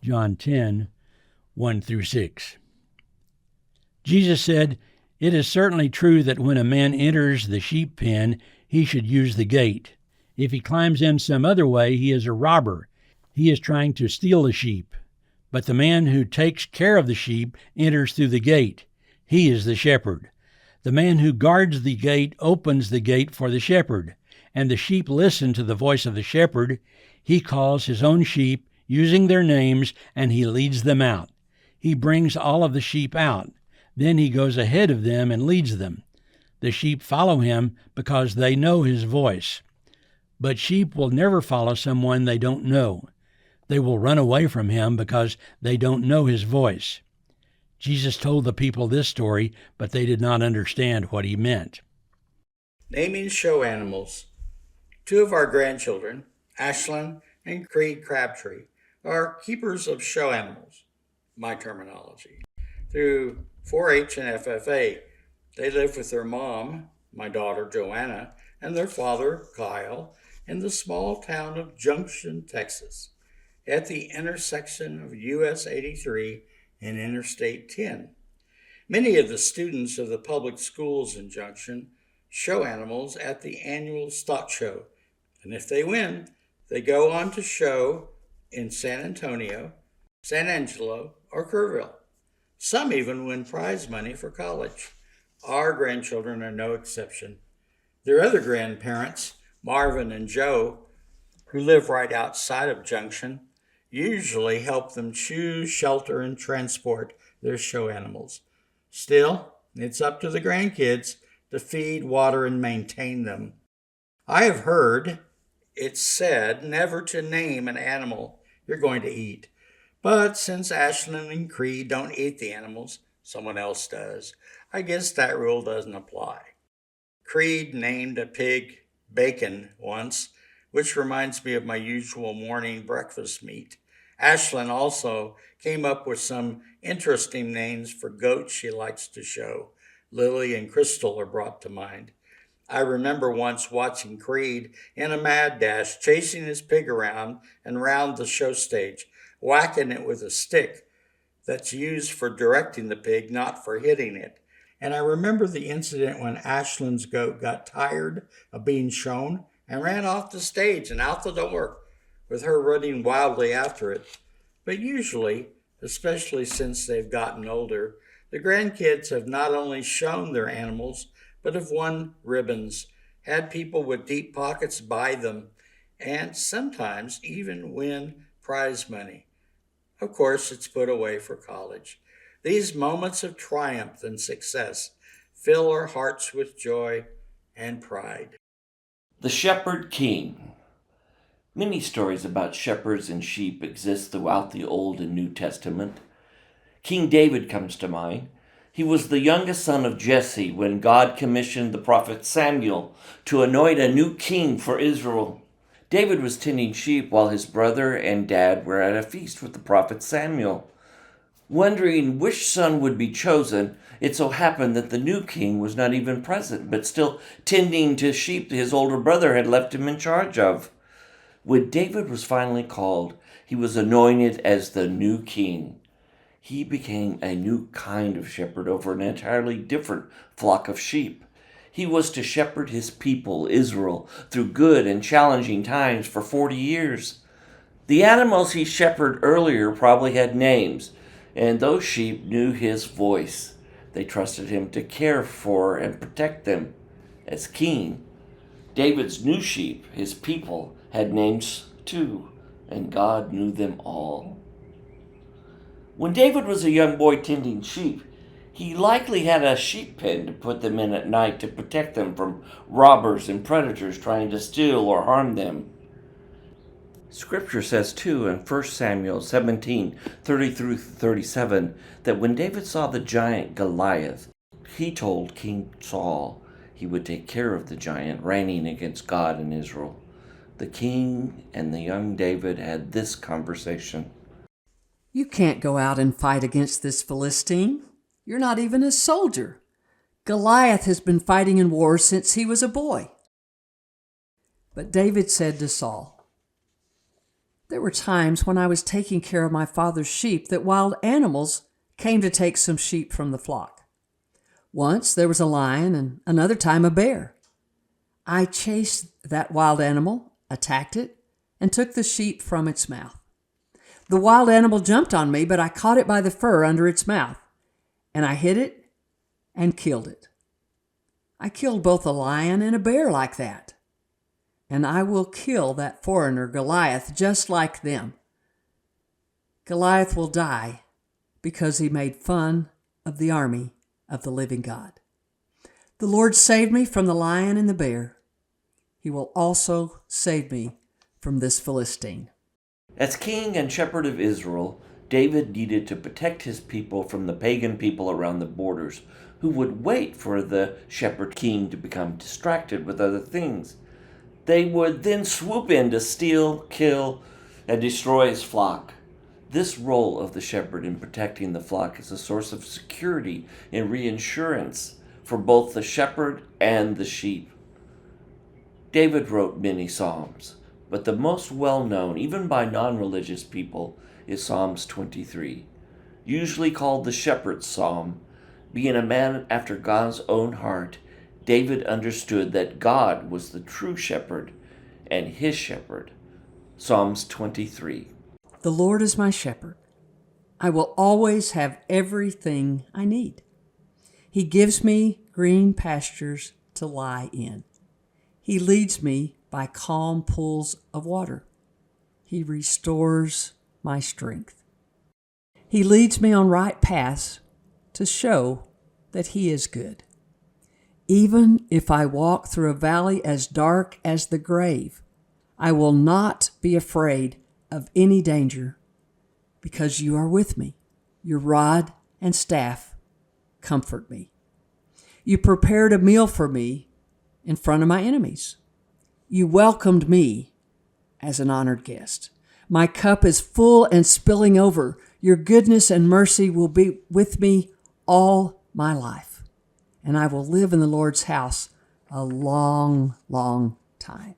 John 10, 1 through 6. Jesus said, "It is certainly true that when a man enters the sheep pen, he should use the gate. If he climbs in some other way, he is a robber. He is trying to steal the sheep. But the man who takes care of the sheep enters through the gate. He is the shepherd. The man who guards the gate opens the gate for the shepherd, and the sheep listen to the voice of the shepherd. He calls his own sheep using their names, and he leads them out. He brings all of the sheep out. Then he goes ahead of them and leads them. The sheep follow him because they know his voice. But sheep will never follow someone they don't know. They will run away from him because they don't know his voice." Jesus told the people this story, but they did not understand what he meant. Naming show animals. Two of our grandchildren, Ashlyn and Creed Crabtree, are keepers of show animals, my terminology. Through 4-H and FFA, they live with their mom, my daughter Joanna, and their father, Kyle, in the small town of Junction, Texas, at the intersection of US 83 and Interstate 10. Many of the students of the public schools in Junction show animals at the annual stock show, and if they win, they go on to show in San Antonio, San Angelo, or Kerrville. Some even win prize money for college. Our grandchildren are no exception. Their other grandparents, Marvin and Joe, who live right outside of Junction, usually help them choose, shelter, and transport their show animals. Still, it's up to the grandkids to feed, water, and maintain them. I have heard it said never to name an animal you're going to eat. But since Ashlyn and Creed don't eat the animals, someone else does. I guess that rule doesn't apply. Creed named a pig Bacon once, which reminds me of my usual morning breakfast meat. Ashlyn also came up with some interesting names for goats she likes to show. Lily and Crystal are brought to mind. I remember once watching Creed in a mad dash, chasing his pig around and round the show stage, whacking it with a stick that's used for directing the pig, not for hitting it. And I remember the incident when Ashlyn's goat got tired of being shown and ran off the stage and out the door, with her running wildly after it. But usually, especially since they've gotten older, the grandkids have not only shown their animals, but have won ribbons, had people with deep pockets buy them, and sometimes even win prize money. Of course, it's put away for college. These moments of triumph and success fill our hearts with joy and pride. The Shepherd King. Many stories about shepherds and sheep exist throughout the Old and New Testament. King David comes to mind. He was the youngest son of Jesse when God commissioned the prophet Samuel to anoint a new king for Israel. David was tending sheep while his brother and dad were at a feast with the prophet Samuel. Wondering which son would be chosen, it so happened that the new king was not even present, but still tending to sheep his older brother had left him in charge of. When David was finally called, he was anointed as the new king. He became a new kind of shepherd over an entirely different flock of sheep. He was to shepherd his people, Israel, through good and challenging times for 40 years. The animals he shepherded earlier probably had names, and those sheep knew his voice. They trusted him to care for and protect them. As king, David's new sheep, his people, had names too, and God knew them all. When David was a young boy tending sheep, he likely had a sheep pen to put them in at night to protect them from robbers and predators trying to steal or harm them. Scripture says too in 1 Samuel 17:30-37 that when David saw the giant Goliath, he told King Saul he would take care of the giant reigning against God and Israel. The king and the young David had this conversation. "You can't go out and fight against this Philistine. You're not even a soldier. Goliath has been fighting in wars since he was a boy." But David said to Saul, There were times when I was taking care of my father's sheep that wild animals came to take some sheep from the flock. Once there was a lion and another time a bear. I chased that wild animal, attacked it, and took the sheep from its mouth. The wild animal jumped on me, but I caught it by the fur under its mouth, and I hit it and killed it. I killed both a lion and a bear like that. And I will kill that foreigner Goliath just like them. Goliath will die because he made fun of the army of the living God. The Lord saved me from the lion and the bear. He will also save me from this Philistine. As king and shepherd of Israel, David needed to protect his people from the pagan people around the borders who would wait for the shepherd king to become distracted with other things. They would then swoop in to steal, kill, and destroy his flock. This role of the shepherd in protecting the flock is a source of security and reinsurance for both the shepherd and the sheep. David wrote many psalms, but the most well-known, even by non-religious people, is Psalms 23, usually called the shepherd's psalm. Being a man after God's own heart, David understood that God was the true shepherd and his shepherd. Psalms 23. The Lord is my shepherd. I will always have everything I need. He gives me green pastures to lie in. He leads me by calm pools of water. He restores my strength. He leads me on right paths to show that he is good. Even if I walk through a valley as dark as the grave, I will not be afraid of any danger, because you are with me. Your rod and staff comfort me. You prepared a meal for me in front of my enemies. You welcomed me as an honored guest. My cup is full and spilling over. Your goodness and mercy will be with me all my life, and I will live in the Lord's house a long, long time.